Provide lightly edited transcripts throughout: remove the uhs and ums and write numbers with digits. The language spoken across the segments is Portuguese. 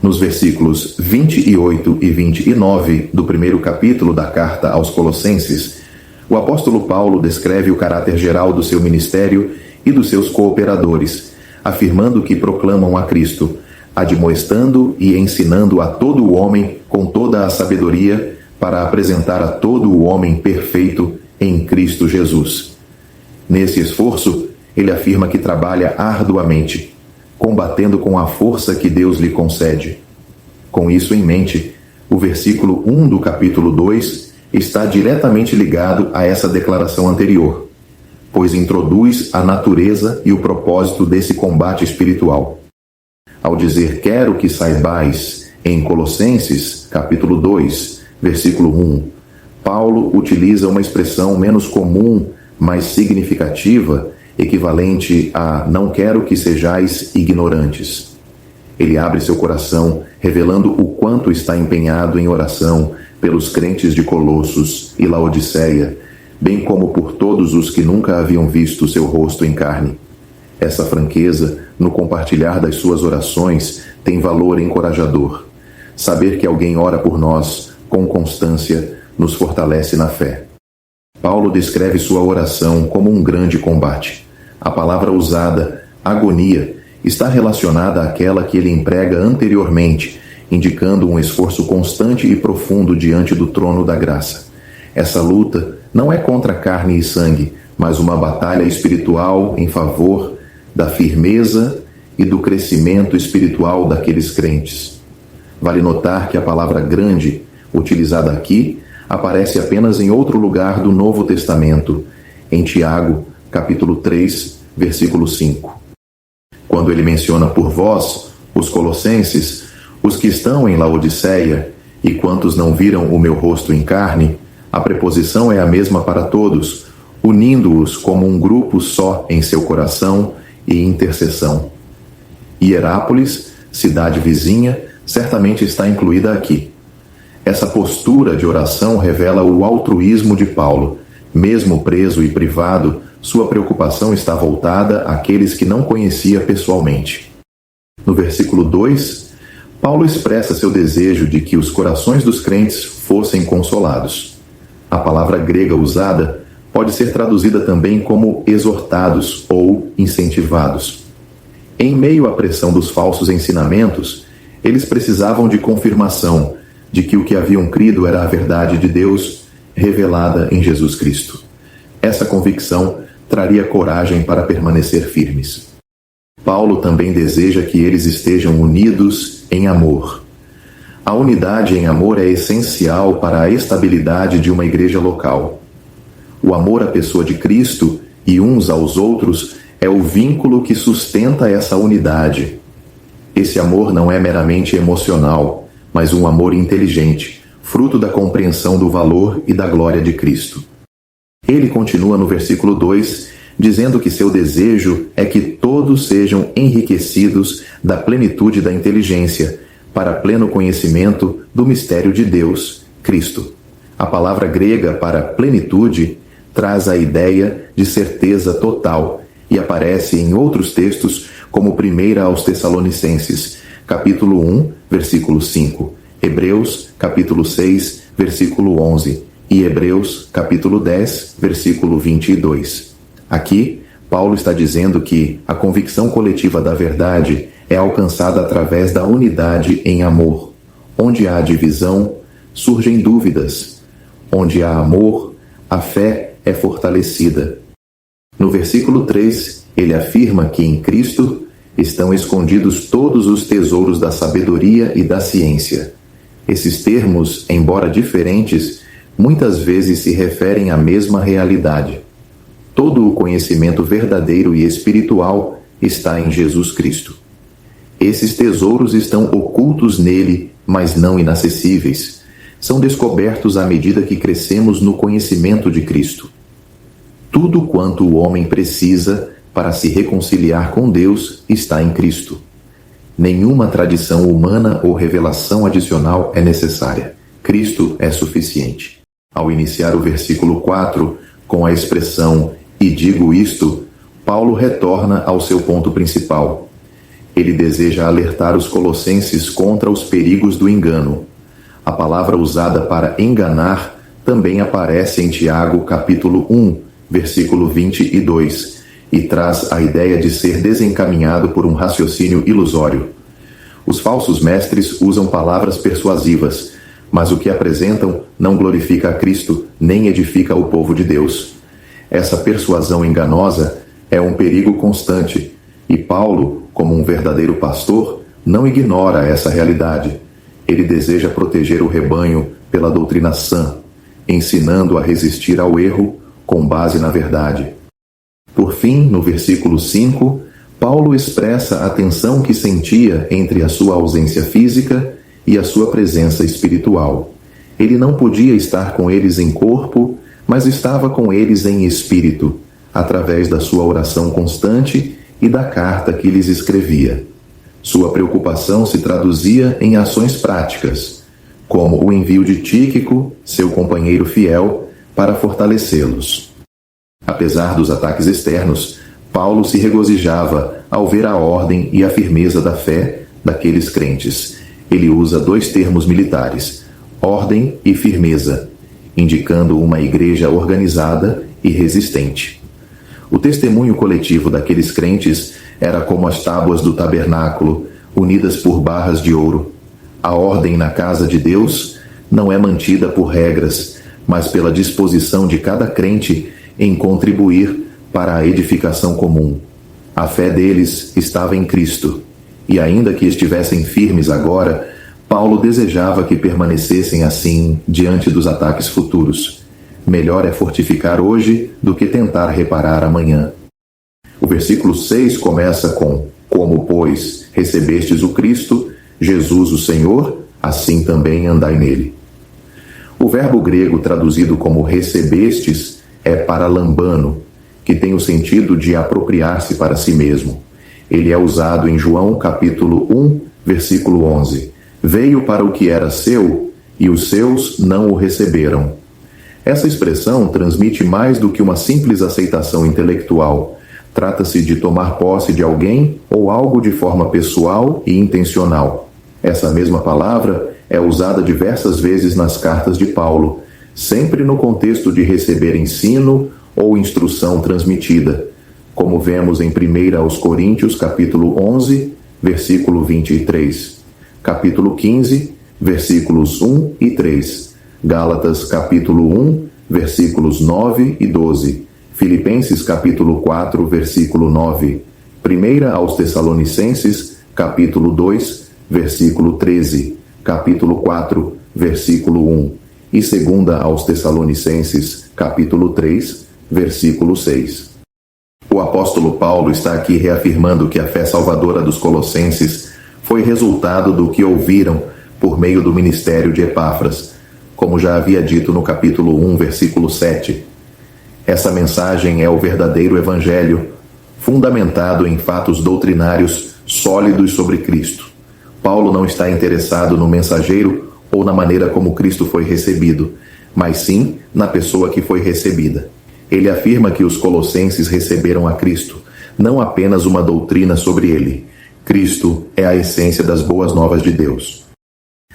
Nos versículos 28 e 29 do primeiro capítulo da carta aos Colossenses, o apóstolo Paulo descreve o caráter geral do seu ministério e dos seus cooperadores, afirmando que proclamam a Cristo, admoestando e ensinando a todo o homem com toda a sabedoria para apresentar a todo o homem perfeito em Cristo Jesus. Nesse esforço, ele afirma que trabalha arduamente, combatendo com a força que Deus lhe concede. Com isso em mente, o versículo 1 do capítulo 2 está diretamente ligado a essa declaração anterior, pois introduz a natureza e o propósito desse combate espiritual. Ao dizer quero que saibais em Colossenses, capítulo 2, versículo 1, Paulo utiliza uma expressão menos comum, mas significativa, equivalente a não quero que sejais ignorantes. Ele abre seu coração, revelando o quanto está empenhado em oração pelos crentes de Colossos e Laodiceia, bem como por todos os que nunca haviam visto seu rosto em carne. Essa franqueza, no compartilhar das suas orações, tem valor encorajador. Saber que alguém ora por nós, com constância, nos fortalece na fé. Paulo descreve sua oração como um grande combate. A palavra usada, agonia, está relacionada àquela que ele emprega anteriormente, indicando um esforço constante e profundo diante do trono da graça. Essa luta não é contra carne e sangue, mas uma batalha espiritual em favor da firmeza e do crescimento espiritual daqueles crentes. Vale notar que a palavra grande, utilizada aqui, aparece apenas em outro lugar do Novo Testamento, em Tiago, capítulo 3, versículo 5. Quando ele menciona por vós, os colossenses, os que estão em Laodiceia, e quantos não viram o meu rosto em carne, a preposição é a mesma para todos, unindo-os como um grupo só em seu coração e intercessão. Hierápolis, cidade vizinha, certamente está incluída aqui. Essa postura de oração revela o altruísmo de Paulo. Mesmo preso e privado, sua preocupação está voltada àqueles que não conhecia pessoalmente. No versículo 2, Paulo expressa seu desejo de que os corações dos crentes fossem consolados. A palavra grega usada pode ser traduzida também como exortados ou incentivados. Em meio à pressão dos falsos ensinamentos, eles precisavam de confirmação de que o que haviam crido era a verdade de Deus revelada em Jesus Cristo. Essa convicção traria coragem para permanecer firmes. Paulo também deseja que eles estejam unidos em amor. A unidade em amor é essencial para a estabilidade de uma igreja local. O amor à pessoa de Cristo e uns aos outros é o vínculo que sustenta essa unidade. Esse amor não é meramente emocional, mas um amor inteligente, fruto da compreensão do valor e da glória de Cristo. Ele continua no versículo 2, dizendo que seu desejo é que todos sejam enriquecidos da plenitude da inteligência, para pleno conhecimento do mistério de Deus, Cristo. A palavra grega para plenitude traz a ideia de certeza total e aparece em outros textos, como 1 aos Tessalonicenses, capítulo 1, versículo 5, Hebreus, capítulo 6, versículo 11, e Hebreus, capítulo 10, versículo 22. Aqui, Paulo está dizendo que a convicção coletiva da verdade é alcançada através da unidade em amor. Onde há divisão, surgem dúvidas. Onde há amor, a fé é fortalecida. No versículo 3, ele afirma que em Cristo estão escondidos todos os tesouros da sabedoria e da ciência. Esses termos, embora diferentes, muitas vezes se referem à mesma realidade. Todo o conhecimento verdadeiro e espiritual está em Jesus Cristo. Esses tesouros estão ocultos nele, mas não inacessíveis. São descobertos à medida que crescemos no conhecimento de Cristo. Tudo quanto o homem precisa para se reconciliar com Deus está em Cristo. Nenhuma tradição humana ou revelação adicional é necessária. Cristo é suficiente. Ao iniciar o versículo 4, com a expressão "e digo isto", Paulo retorna ao seu ponto principal. Ele deseja alertar os colossenses contra os perigos do engano. A palavra usada para enganar também aparece em Tiago, capítulo 1, versículo 22, e traz a ideia de ser desencaminhado por um raciocínio ilusório. Os falsos mestres usam palavras persuasivas, mas o que apresentam não glorifica a Cristo, nem edifica o povo de Deus. Essa persuasão enganosa é um perigo constante, e Paulo, como um verdadeiro pastor, não ignora essa realidade. Ele deseja proteger o rebanho pela doutrina sã, ensinando a resistir ao erro com base na verdade. Por fim, no versículo 5, Paulo expressa a tensão que sentia entre a sua ausência física e a sua presença espiritual. Ele não podia estar com eles em corpo, mas estava com eles em espírito, através da sua oração constante e da carta que lhes escrevia. Sua preocupação se traduzia em ações práticas, como o envio de Tíquico, seu companheiro fiel, para fortalecê-los. Apesar dos ataques externos, Paulo se regozijava ao ver a ordem e a firmeza da fé daqueles crentes. Ele usa dois termos militares, ordem e firmeza, indicando uma igreja organizada e resistente. O testemunho coletivo daqueles crentes era como as tábuas do tabernáculo, unidas por barras de ouro. A ordem na casa de Deus não é mantida por regras, mas pela disposição de cada crente em contribuir para a edificação comum. A fé deles estava em Cristo, e ainda que estivessem firmes agora, Paulo desejava que permanecessem assim diante dos ataques futuros. Melhor é fortificar hoje do que tentar reparar amanhã. O versículo 6 começa com: como, pois, recebestes o Cristo, Jesus o Senhor, assim também andai nele. O verbo grego traduzido como recebestes é paralambano, que tem o sentido de apropriar-se para si mesmo. Ele é usado em João capítulo 1, versículo 11. Veio para o que era seu, e os seus não o receberam. Essa expressão transmite mais do que uma simples aceitação intelectual. Trata-se de tomar posse de alguém ou algo de forma pessoal e intencional. Essa mesma palavra é usada diversas vezes nas cartas de Paulo, sempre no contexto de receber ensino ou instrução transmitida, como vemos em 1 Coríntios capítulo 11, versículo 23, capítulo 15, versículos 1 e 3, Gálatas capítulo 1, versículos 9 e 12, Filipenses capítulo 4, versículo 9, 1 aos Tessalonicenses capítulo 2, versículo 13, capítulo 4, versículo 1 e 2 aos Tessalonicenses capítulo 3, versículo 6. O apóstolo Paulo está aqui reafirmando que a fé salvadora dos colossenses foi resultado do que ouviram por meio do ministério de Epáfras, como já havia dito no capítulo 1, versículo 7. Essa mensagem é o verdadeiro evangelho, fundamentado em fatos doutrinários sólidos sobre Cristo. Paulo não está interessado no mensageiro ou na maneira como Cristo foi recebido, mas sim na pessoa que foi recebida. Ele afirma que os colossenses receberam a Cristo, não apenas uma doutrina sobre ele. Cristo é a essência das boas novas de Deus.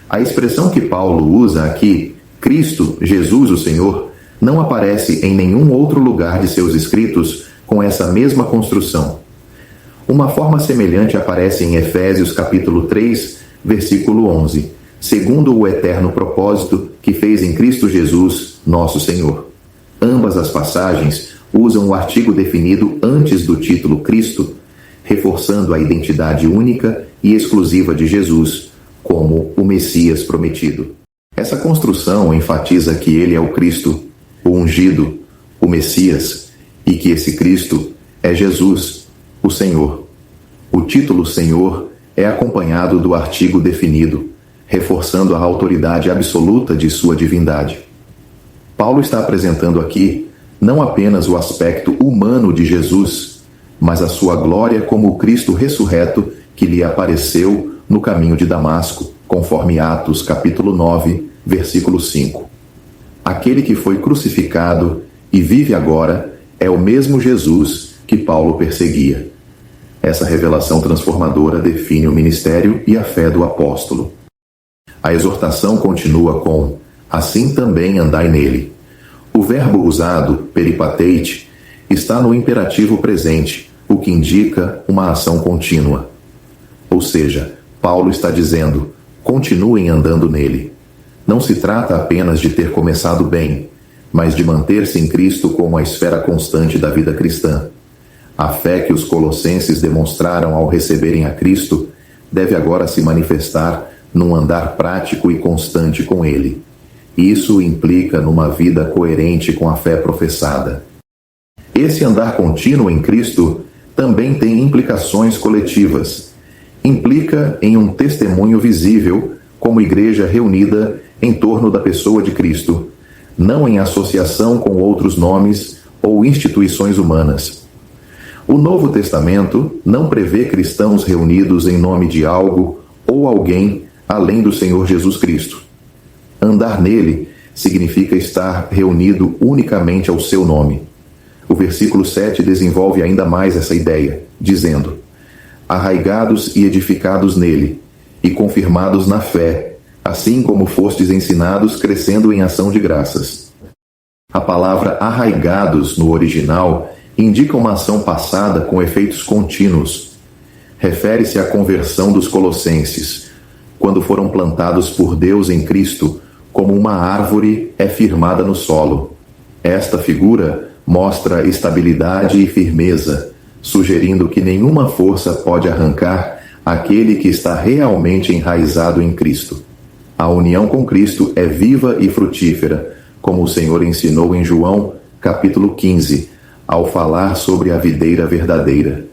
A expressão que Paulo usa aqui, Cristo, Jesus o Senhor, não aparece em nenhum outro lugar de seus escritos com essa mesma construção. Uma forma semelhante aparece em Efésios capítulo 3, versículo 11, segundo o eterno propósito que fez em Cristo Jesus, nosso Senhor. Ambas as passagens usam o artigo definido antes do título Cristo, reforçando a identidade única e exclusiva de Jesus, como o Messias prometido. Essa construção enfatiza que ele é o Cristo, o ungido, o Messias, e que esse Cristo é Jesus, o Senhor. O título Senhor é acompanhado do artigo definido, reforçando a autoridade absoluta de sua divindade. Paulo está apresentando aqui não apenas o aspecto humano de Jesus, mas a sua glória como o Cristo ressurreto que lhe apareceu no caminho de Damasco, conforme Atos capítulo 9, versículo 5. Aquele que foi crucificado e vive agora é o mesmo Jesus que Paulo perseguia. Essa revelação transformadora define o ministério e a fé do apóstolo. A exortação continua com: assim também andai nele. O verbo usado, peripateite, está no imperativo presente, o que indica uma ação contínua. Ou seja, Paulo está dizendo: continuem andando nele. Não se trata apenas de ter começado bem, mas de manter-se em Cristo como a esfera constante da vida cristã. A fé que os colossenses demonstraram ao receberem a Cristo deve agora se manifestar num andar prático e constante com Ele. Isso implica numa vida coerente com a fé professada. Esse andar contínuo em Cristo também tem implicações coletivas. Implica em um testemunho visível como igreja reunida em torno da pessoa de Cristo, não em associação com outros nomes ou instituições humanas. O Novo Testamento não prevê cristãos reunidos em nome de algo ou alguém além do Senhor Jesus Cristo. Andar nele significa estar reunido unicamente ao seu nome. O versículo 7 desenvolve ainda mais essa ideia, dizendo: arraigados e edificados nele, e confirmados na fé, assim como fostes ensinados, crescendo em ação de graças. A palavra arraigados no original indica uma ação passada com efeitos contínuos. Refere-se à conversão dos colossenses, quando foram plantados por Deus em Cristo, como uma árvore é firmada no solo. Esta figura mostra estabilidade e firmeza, sugerindo que nenhuma força pode arrancar aquele que está realmente enraizado em Cristo. A união com Cristo é viva e frutífera, como o Senhor ensinou em João, capítulo 15, ao falar sobre a videira verdadeira.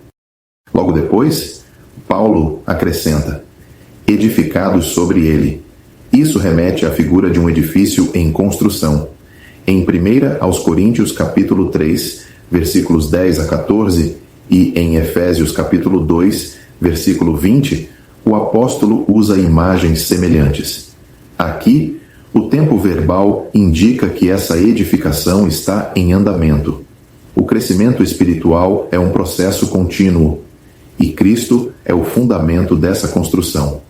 Logo depois, Paulo acrescenta: edificados sobre ele. Isso remete à figura de um edifício em construção. Em 1 aos Coríntios, capítulo 3, versículos 10 a 14, e em Efésios, capítulo 2, versículo 20, o apóstolo usa imagens semelhantes. Aqui, o tempo verbal indica que essa edificação está em andamento. O crescimento espiritual é um processo contínuo, e Cristo é o fundamento dessa construção.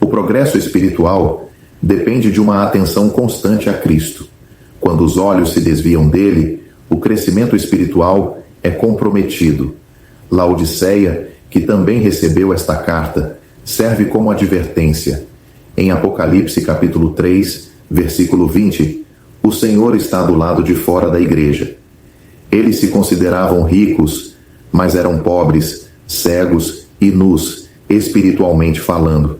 O progresso espiritual depende de uma atenção constante a Cristo. Quando os olhos se desviam dele, o crescimento espiritual é comprometido. Laodiceia, que também recebeu esta carta, serve como advertência. Em Apocalipse capítulo 3, versículo 20, o Senhor está do lado de fora da igreja. Eles se consideravam ricos, mas eram pobres, cegos e nus, espiritualmente falando.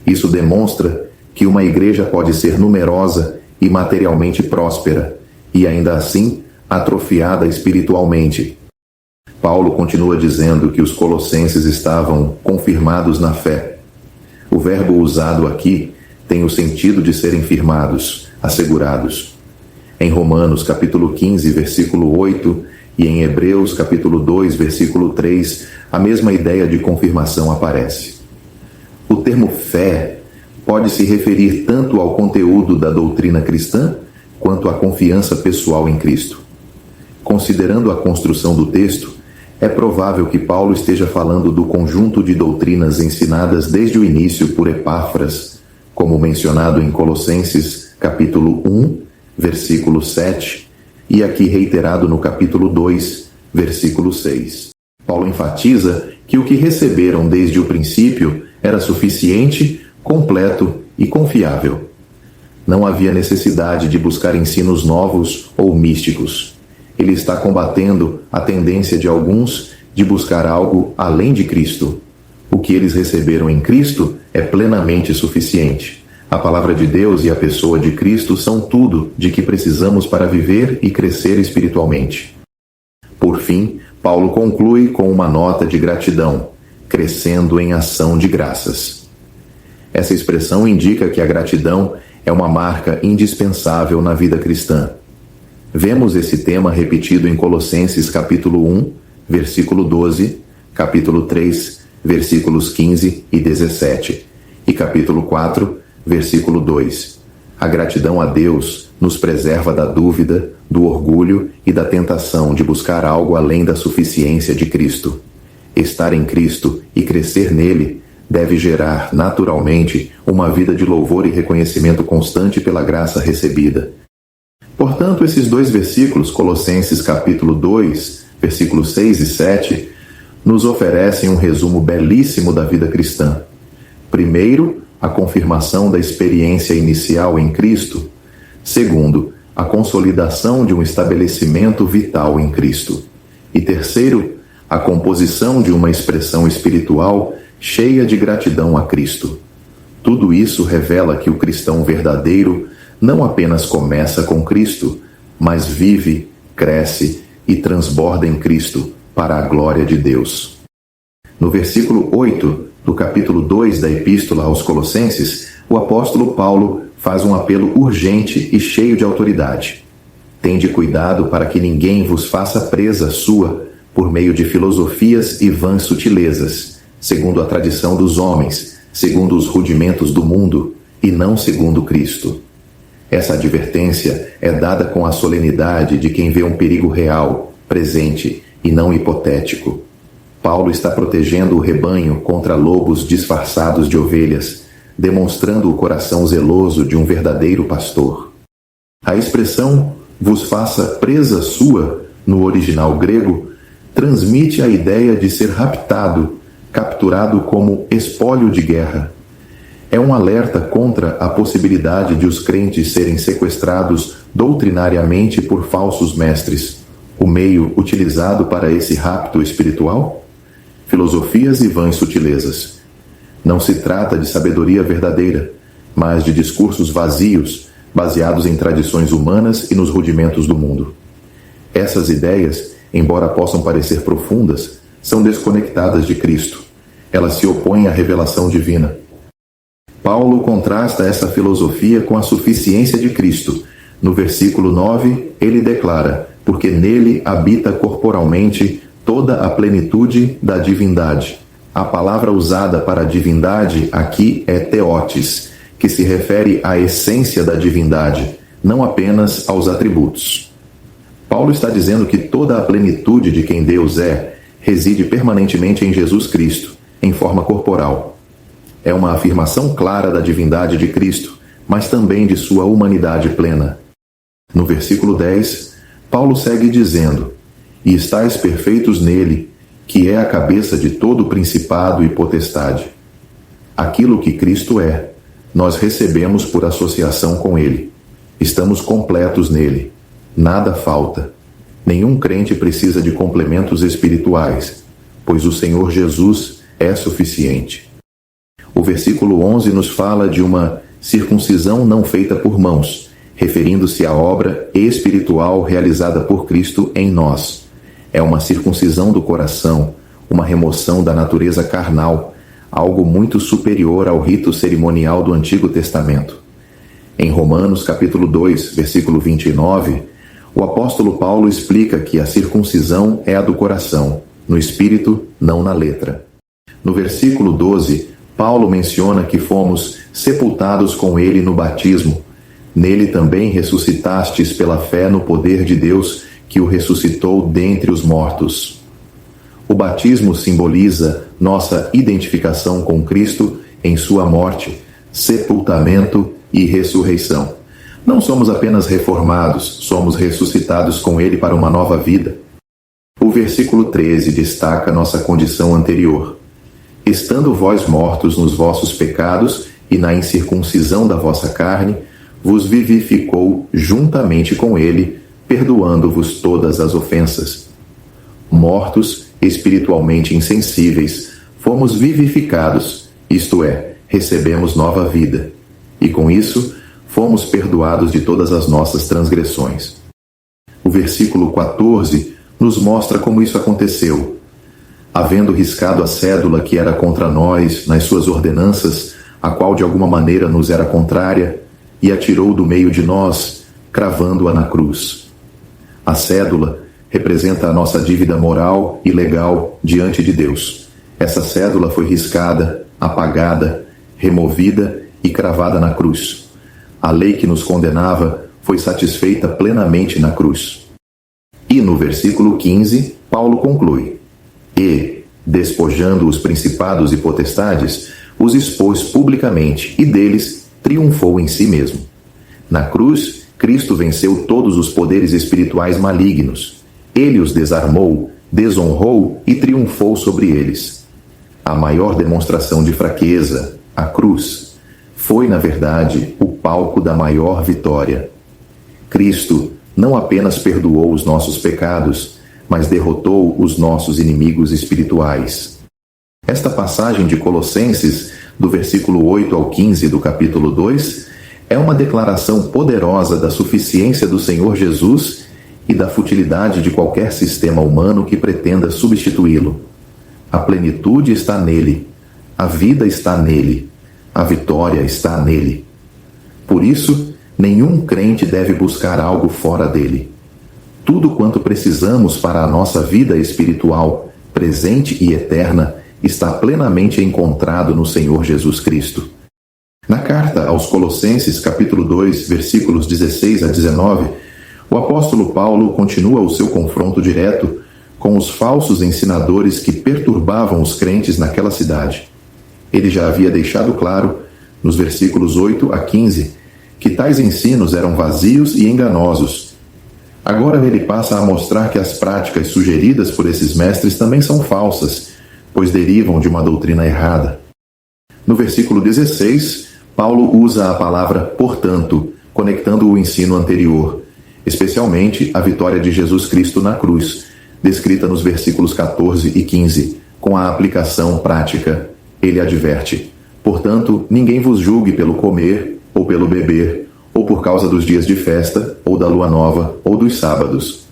Isso demonstra que uma igreja pode ser numerosa e materialmente próspera, e ainda assim atrofiada espiritualmente. Paulo continua dizendo que os colossenses estavam confirmados na fé. O verbo usado aqui tem o sentido de serem firmados, assegurados. Em Romanos capítulo 15, versículo 8, e em Hebreus capítulo 2, versículo 3, a mesma ideia de confirmação aparece. O termo fé pode se referir tanto ao conteúdo da doutrina cristã, quanto à confiança pessoal em Cristo. Considerando a construção do texto, é provável que Paulo esteja falando do conjunto de doutrinas ensinadas desde o início por Epáfras, como mencionado em Colossenses capítulo 1, versículo 7, e aqui reiterado no capítulo 2, versículo 6. Paulo enfatiza que o que receberam desde o princípio era suficiente, completo e confiável. Não havia necessidade de buscar ensinos novos ou místicos. Ele está combatendo a tendência de alguns de buscar algo além de Cristo. O que eles receberam em Cristo é plenamente suficiente. A palavra de Deus e a pessoa de Cristo são tudo de que precisamos para viver e crescer espiritualmente. Por fim, Paulo conclui com uma nota de gratidão, crescendo em ação de graças. Essa expressão indica que a gratidão é uma marca indispensável na vida cristã. Vemos esse tema repetido em Colossenses capítulo 1, versículo 12, capítulo 3, versículos 15 e 17, e capítulo 4, versículo 2. A gratidão a Deus nos preserva da dúvida, do orgulho e da tentação de buscar algo além da suficiência de Cristo. Estar em Cristo e crescer nele deve gerar, naturalmente, uma vida de louvor e reconhecimento constante pela graça recebida. Portanto, esses dois versículos, Colossenses capítulo 2, versículos 6 e 7, nos oferecem um resumo belíssimo da vida cristã. Primeiro, a confirmação da experiência inicial em Cristo. Segundo, a consolidação de um estabelecimento vital em Cristo. E terceiro, a composição de uma expressão espiritual cheia de gratidão a Cristo. Tudo isso revela que o cristão verdadeiro não apenas começa com Cristo, mas vive, cresce e transborda em Cristo para a glória de Deus. No versículo 8 do capítulo 2 da Epístola aos Colossenses, o apóstolo Paulo faz um apelo urgente e cheio de autoridade. Tende cuidado para que ninguém vos faça presa sua por meio de filosofias e vãs sutilezas, segundo a tradição dos homens, segundo os rudimentos do mundo, e não segundo Cristo. Essa advertência é dada com a solenidade de quem vê um perigo real, presente e não hipotético. Paulo está protegendo o rebanho contra lobos disfarçados de ovelhas, demonstrando o coração zeloso de um verdadeiro pastor. A expressão "vos faça presa sua", no original grego, transmite a ideia de ser raptado, capturado como espólio de guerra. É um alerta contra a possibilidade de os crentes serem sequestrados doutrinariamente por falsos mestres, o meio utilizado para esse rapto espiritual? Filosofias e vãs sutilezas. Não se trata de sabedoria verdadeira, mas de discursos vazios, baseados em tradições humanas e nos rudimentos do mundo. Essas ideias, embora possam parecer profundas, são desconectadas de Cristo. Elas se opõem à revelação divina. Paulo contrasta essa filosofia com a suficiência de Cristo. No versículo 9, ele declara: porque nele habita corporalmente toda a plenitude da divindade. A palavra usada para divindade aqui é theotes, que se refere à essência da divindade, não apenas aos atributos. Paulo está dizendo que toda a plenitude de quem Deus é reside permanentemente em Jesus Cristo, em forma corporal. É uma afirmação clara da divindade de Cristo, mas também de sua humanidade plena. No versículo 10, Paulo segue dizendo: e estais perfeitos nele, que é a cabeça de todo principado e potestade. Aquilo que Cristo é, nós recebemos por associação com ele. Estamos completos nele. Nada falta. Nenhum crente precisa de complementos espirituais, pois o Senhor Jesus é suficiente. O versículo 11 nos fala de uma circuncisão não feita por mãos, referindo-se à obra espiritual realizada por Cristo em nós. É uma circuncisão do coração, uma remoção da natureza carnal, algo muito superior ao rito cerimonial do Antigo Testamento. Em Romanos capítulo 2, versículo 29, o apóstolo Paulo explica que a circuncisão é a do coração, no espírito, não na letra. No versículo 12, Paulo menciona que fomos sepultados com ele no batismo. Nele também ressuscitastes pela fé no poder de Deus que o ressuscitou dentre os mortos. O batismo simboliza nossa identificação com Cristo em sua morte, sepultamento e ressurreição. Não somos apenas reformados, somos ressuscitados com ele para uma nova vida. O versículo 13 destaca nossa condição anterior. Estando vós mortos nos vossos pecados e na incircuncisão da vossa carne, vos vivificou juntamente com ele, perdoando-vos todas as ofensas. Mortos, espiritualmente insensíveis, fomos vivificados, isto é, recebemos nova vida. E com isso, fomos perdoados de todas as nossas transgressões. O versículo 14 nos mostra como isso aconteceu. Havendo riscado a cédula que era contra nós nas suas ordenanças, a qual de alguma maneira nos era contrária, e atirou do meio de nós, cravando-a na cruz. A cédula representa a nossa dívida moral e legal diante de Deus. Essa cédula foi riscada, apagada, removida e cravada na cruz. A lei que nos condenava foi satisfeita plenamente na cruz. E no versículo 15, Paulo conclui: e, Despojando os principados e potestades, os expôs publicamente e deles triunfou em si mesmo. Na cruz, Cristo venceu todos os poderes espirituais malignos. Ele os desarmou, desonrou e triunfou sobre eles. A maior demonstração de fraqueza, a cruz, foi, na verdade, o palco da maior vitória. Cristo não apenas perdoou os nossos pecados, mas derrotou os nossos inimigos espirituais. Esta passagem de Colossenses, do versículo 8 ao 15 do capítulo 2, é uma declaração poderosa da suficiência do Senhor Jesus e da futilidade de qualquer sistema humano que pretenda substituí-lo. A plenitude está nele, a vida está nele, a vitória está nele. Por isso, nenhum crente deve buscar algo fora dele. Tudo quanto precisamos para a nossa vida espiritual, presente e eterna, está plenamente encontrado no Senhor Jesus Cristo. Na carta aos Colossenses, capítulo 2, versículos 16 a 19, o apóstolo Paulo continua o seu confronto direto com os falsos ensinadores que perturbavam os crentes naquela cidade. Ele já havia deixado claro, nos versículos 8 a 15, que tais ensinos eram vazios e enganosos. Agora ele passa a mostrar que as práticas sugeridas por esses mestres também são falsas, pois derivam de uma doutrina errada. No versículo 16, Paulo usa a palavra portanto, conectando o ensino anterior, especialmente a vitória de Jesus Cristo na cruz, descrita nos versículos 14 e 15, com a aplicação prática. Ele adverte: portanto, ninguém vos julgue pelo comer, ou pelo beber, ou por causa dos dias de festa, ou da lua nova, ou dos sábados.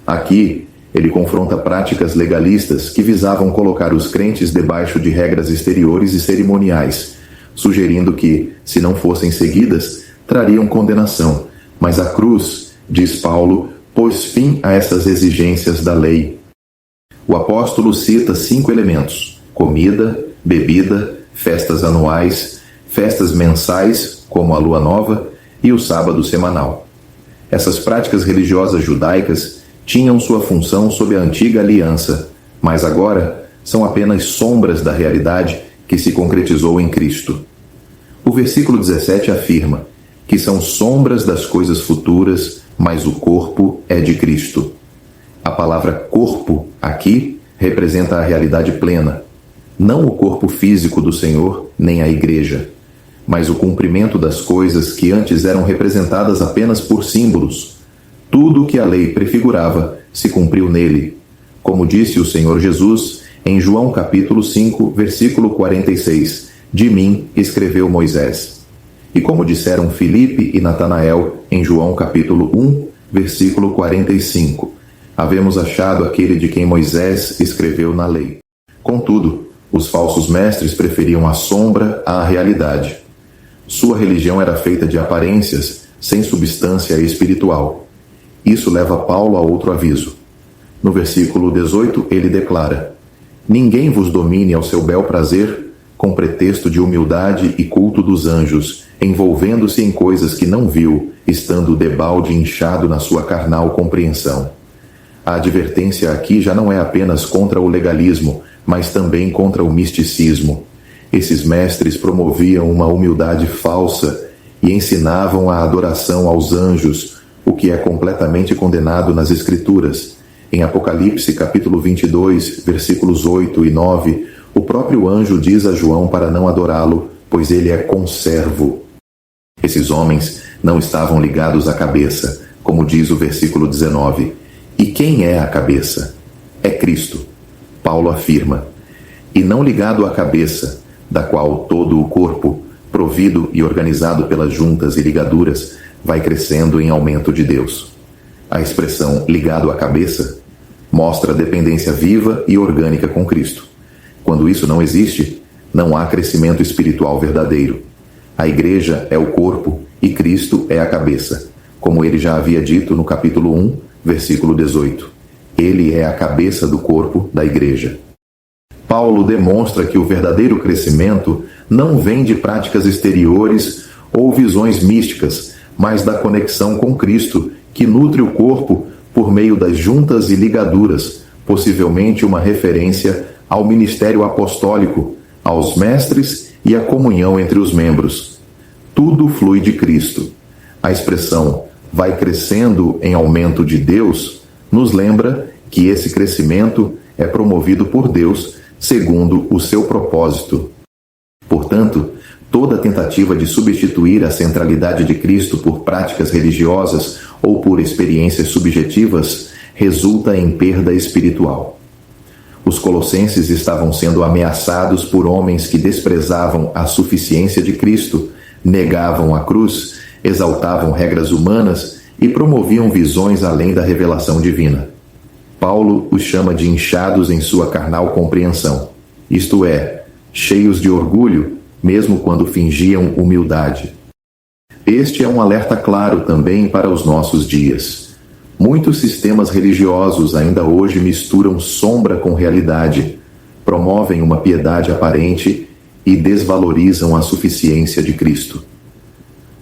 Aqui, ele confronta práticas legalistas que visavam colocar os crentes debaixo de regras exteriores e cerimoniais, sugerindo que, se não fossem seguidas, trariam condenação. Mas a cruz, diz Paulo, pôs fim a essas exigências da lei. O apóstolo cita 5 elementos: comida, bebida, festas anuais, festas mensais, como a lua nova, e o sábado semanal. Essas práticas religiosas judaicas tinham sua função sob a antiga aliança, mas agora são apenas sombras da realidade que se concretizou em Cristo. O versículo 17 afirma que são sombras das coisas futuras, mas o corpo é de Cristo. A palavra corpo aqui representa a realidade plena, não o corpo físico do Senhor, nem a igreja, mas o cumprimento das coisas que antes eram representadas apenas por símbolos. Tudo o que a lei prefigurava se cumpriu nele, como disse o Senhor Jesus em João capítulo 5, versículo 46, de mim escreveu Moisés. E como disseram Filipe e Natanael em João capítulo 1, versículo 45, havemos achado aquele de quem Moisés escreveu na lei. Contudo, os falsos mestres preferiam a sombra à realidade. Sua religião era feita de aparências, sem substância espiritual. Isso leva Paulo a outro aviso. No versículo 18, ele declara: ninguém vos domine ao seu bel prazer, com pretexto de humildade e culto dos anjos, envolvendo-se em coisas que não viu, estando debalde inchado na sua carnal compreensão. A advertência aqui já não é apenas contra o legalismo, mas também contra o misticismo. Esses mestres promoviam uma humildade falsa e ensinavam a adoração aos anjos, o que é completamente condenado nas Escrituras. Em Apocalipse, capítulo 22, versículos 8 e 9, o próprio anjo diz a João para não adorá-lo, pois ele é conservo. Esses homens não estavam ligados à cabeça, como diz o versículo 19. E quem é a cabeça? É Cristo. Paulo afirma: e não ligado à cabeça, da qual todo o corpo, provido e organizado pelas juntas e ligaduras, vai crescendo em aumento de Deus. A expressão ligado à cabeça mostra dependência viva e orgânica com Cristo. Quando isso não existe, não há crescimento espiritual verdadeiro. A igreja é o corpo e Cristo é a cabeça, como ele já havia dito no capítulo 1, versículo 18. Ele é a cabeça do corpo da igreja. Paulo demonstra que o verdadeiro crescimento não vem de práticas exteriores ou visões místicas, mas da conexão com Cristo, que nutre o corpo por meio das juntas e ligaduras, possivelmente uma referência ao ministério apostólico, aos mestres e à comunhão entre os membros. Tudo flui de Cristo. A expressão vai crescendo em aumento de Deus nos lembra que esse crescimento é promovido por Deus segundo o seu propósito. Portanto, toda tentativa de substituir a centralidade de Cristo por práticas religiosas ou por experiências subjetivas resulta em perda espiritual. Os colossenses estavam sendo ameaçados por homens que desprezavam a suficiência de Cristo, negavam a cruz, exaltavam regras humanas e promoviam visões além da revelação divina. Paulo os chama de inchados em sua carnal compreensão, isto é, cheios de orgulho, mesmo quando fingiam humildade. Este é um alerta claro também para os nossos dias. Muitos sistemas religiosos ainda hoje misturam sombra com realidade, promovem uma piedade aparente e desvalorizam a suficiência de Cristo.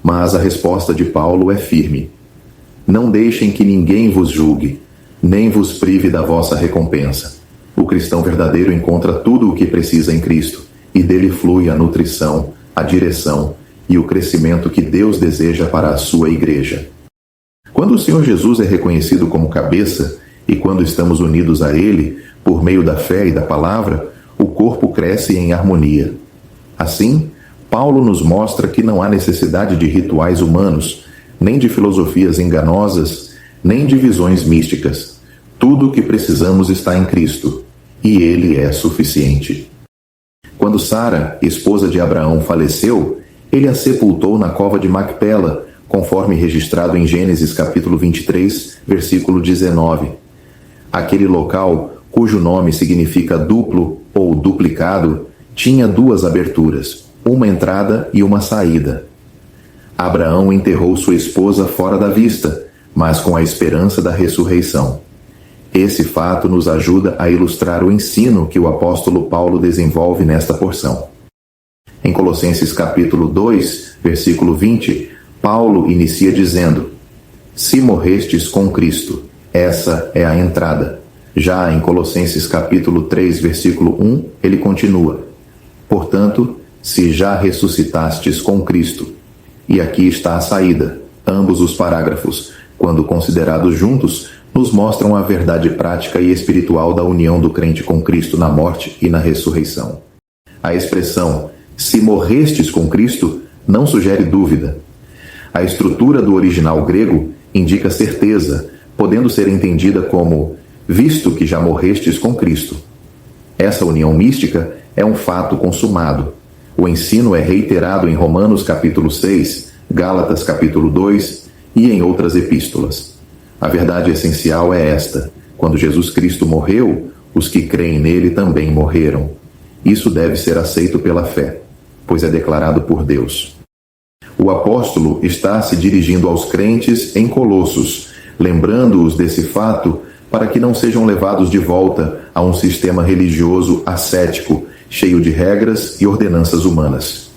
Mas a resposta de Paulo é firme. Não deixem que ninguém vos julgue, nem vos prive da vossa recompensa. O cristão verdadeiro encontra tudo o que precisa em Cristo, e dele flui a nutrição, a direção e o crescimento que Deus deseja para a sua igreja. Quando o Senhor Jesus é reconhecido como cabeça, e quando estamos unidos a Ele, por meio da fé e da palavra, o corpo cresce em harmonia. Assim, Paulo nos mostra que não há necessidade de rituais humanos, nem de filosofias enganosas, nem de visões místicas. Tudo o que precisamos está em Cristo, e Ele é suficiente. Quando Sara, esposa de Abraão, faleceu, ele a sepultou na cova de Macpela, conforme registrado em Gênesis capítulo 23, versículo 19. Aquele local, cujo nome significa duplo ou duplicado, tinha duas aberturas, uma entrada e uma saída. Abraão enterrou sua esposa fora da vista, mas com a esperança da ressurreição. Esse fato nos ajuda a ilustrar o ensino que o apóstolo Paulo desenvolve nesta porção. Em Colossenses capítulo 2, versículo 20, Paulo inicia dizendo: Se morrestes com Cristo, essa é a entrada. Já em Colossenses capítulo 3, versículo 1, ele continua: Portanto, se já ressuscitastes com Cristo. E aqui está a saída. Ambos os parágrafos, quando considerados juntos, nos mostram a verdade prática e espiritual da união do crente com Cristo na morte e na ressurreição. A expressão "se morrestes com Cristo" não sugere dúvida. A estrutura do original grego indica certeza, podendo ser entendida como "visto que já morrestes com Cristo". Essa união mística é um fato consumado. O ensino é reiterado em Romanos capítulo 6, Gálatas capítulo 2 e em outras epístolas. A verdade essencial é esta: quando Jesus Cristo morreu, os que creem nele também morreram. Isso deve ser aceito pela fé, pois é declarado por Deus. O apóstolo está se dirigindo aos crentes em Colossos, lembrando-os desse fato para que não sejam levados de volta a um sistema religioso ascético, cheio de regras e ordenanças humanas.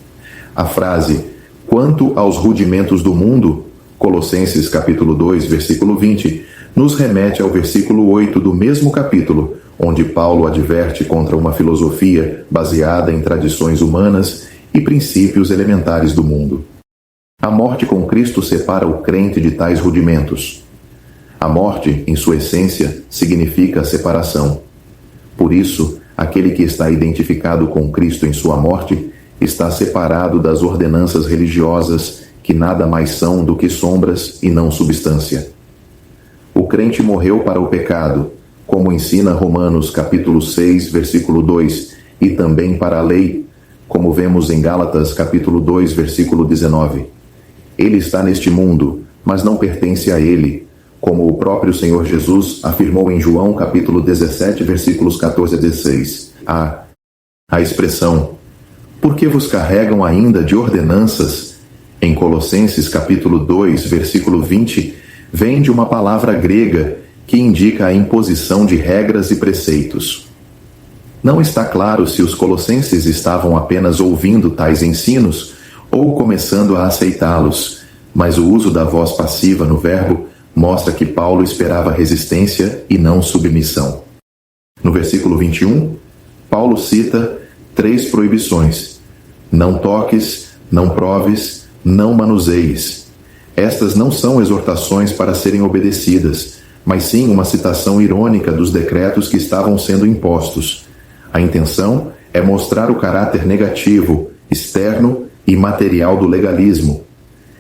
A frase "quanto aos rudimentos do mundo", Colossenses capítulo 2, versículo 20, nos remete ao versículo 8 do mesmo capítulo, onde Paulo adverte contra uma filosofia baseada em tradições humanas e princípios elementares do mundo. A morte com Cristo separa o crente de tais rudimentos. A morte, em sua essência, significa separação. Por isso, aquele que está identificado com Cristo em sua morte está separado das ordenanças religiosas que nada mais são do que sombras e não substância. O crente morreu para o pecado, como ensina Romanos capítulo 6, versículo 2, e também para a lei, como vemos em Gálatas capítulo 2, versículo 19. Ele está neste mundo, mas não pertence a ele, como o próprio Senhor Jesus afirmou em João capítulo 17, versículos 14 a 16. A expressão "por que vos carregam ainda de ordenanças", em Colossenses capítulo 2, versículo 20, vem de uma palavra grega que indica a imposição de regras e preceitos. Não está claro se os colossenses estavam apenas ouvindo tais ensinos ou começando a aceitá-los, mas o uso da voz passiva no verbo mostra que Paulo esperava resistência e não submissão. No versículo 21, Paulo cita 3 proibições: não toques, não proves, não manuseis. Estas não são exortações para serem obedecidas, mas sim uma citação irônica dos decretos que estavam sendo impostos. A intenção é mostrar o caráter negativo, externo e material do legalismo.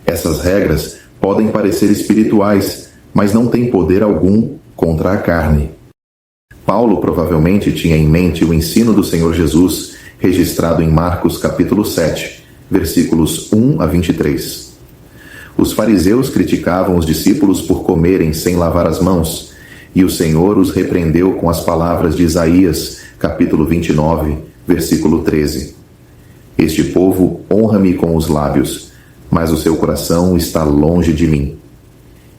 Essas regras podem parecer espirituais, mas não têm poder algum contra a carne. Paulo provavelmente tinha em mente o ensino do Senhor Jesus, registrado em Marcos capítulo 7, versículos 1 a 23. Os fariseus criticavam os discípulos por comerem sem lavar as mãos, e o Senhor os repreendeu com as palavras de Isaías, capítulo 29, versículo 13. Este povo honra-me com os lábios, mas o seu coração está longe de mim.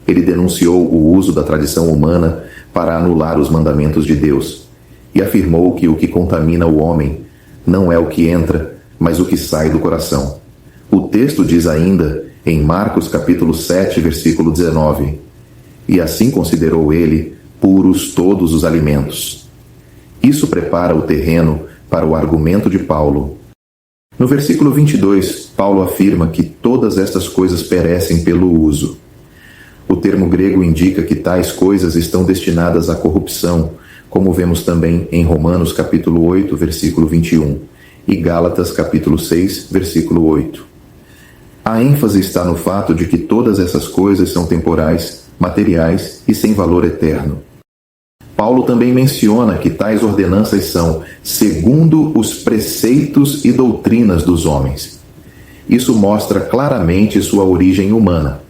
Ele denunciou o uso da tradição humana para anular os mandamentos de Deus, e afirmou que o que contamina o homem não é o que entra, mas o que sai do coração. O texto diz ainda, em Marcos capítulo 7, versículo 19, e assim considerou ele puros todos os alimentos. Isso prepara o terreno para o argumento de Paulo. No versículo 22, Paulo afirma que todas estas coisas perecem pelo uso. O termo grego indica que tais coisas estão destinadas à corrupção, como vemos também em Romanos capítulo 8, versículo 21, e Gálatas capítulo 6, versículo 8. A ênfase está no fato de que todas essas coisas são temporais, materiais e sem valor eterno. Paulo também menciona que tais ordenanças são segundo os preceitos e doutrinas dos homens. Isso mostra claramente sua origem humana.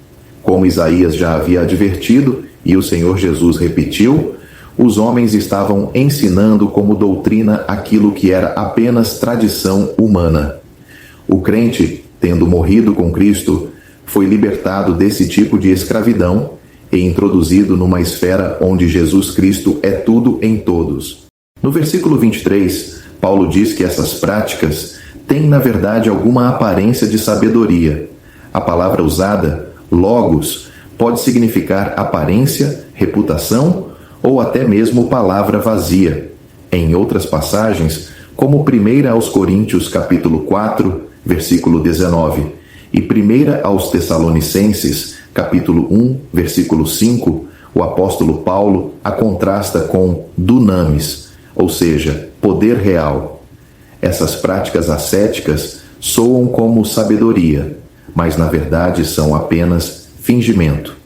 Como Isaías já havia advertido e o Senhor Jesus repetiu, os homens estavam ensinando como doutrina aquilo que era apenas tradição humana. O crente, tendo morrido com Cristo, foi libertado desse tipo de escravidão e introduzido numa esfera onde Jesus Cristo é tudo em todos. No versículo 23, Paulo diz que essas práticas têm, na verdade, alguma aparência de sabedoria. A palavra usada, logos, pode significar aparência, reputação ou até mesmo palavra vazia. Em outras passagens, como 1 aos Coríntios capítulo 4, versículo 19, e 1 aos Tessalonicenses, capítulo 1, versículo 5, o apóstolo Paulo a contrasta com dunamis, ou seja, poder real. Essas práticas ascéticas soam como sabedoria, mas na verdade são apenas fingimento.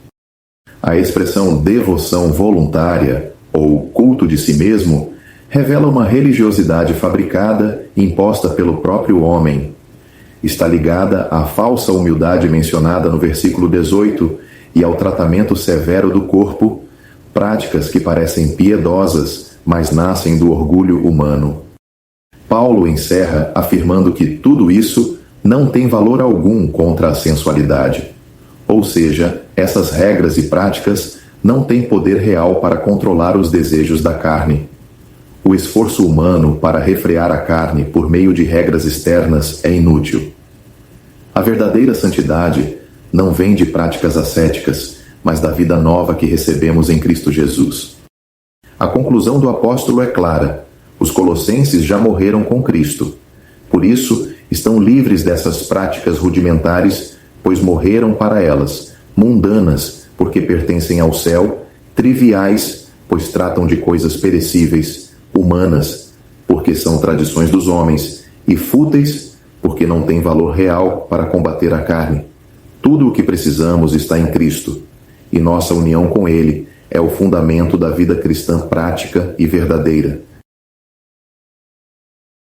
A expressão devoção voluntária, ou culto de si mesmo, revela uma religiosidade fabricada e imposta pelo próprio homem. Está ligada à falsa humildade mencionada no versículo 18 e ao tratamento severo do corpo, práticas que parecem piedosas, mas nascem do orgulho humano. Paulo encerra afirmando que tudo isso não tem valor algum contra a sensualidade. Ou seja, essas regras e práticas não têm poder real para controlar os desejos da carne. O esforço humano para refrear a carne por meio de regras externas é inútil. A verdadeira santidade não vem de práticas ascéticas, mas da vida nova que recebemos em Cristo Jesus. A conclusão do apóstolo é clara: os colossenses já morreram com Cristo. Por isso, estão livres dessas práticas rudimentares, pois morreram para elas, mundanas, porque pertencem ao céu, triviais, pois tratam de coisas perecíveis, humanas, porque são tradições dos homens, e fúteis, porque não têm valor real para combater a carne. Tudo o que precisamos está em Cristo, e nossa união com Ele é o fundamento da vida cristã prática e verdadeira.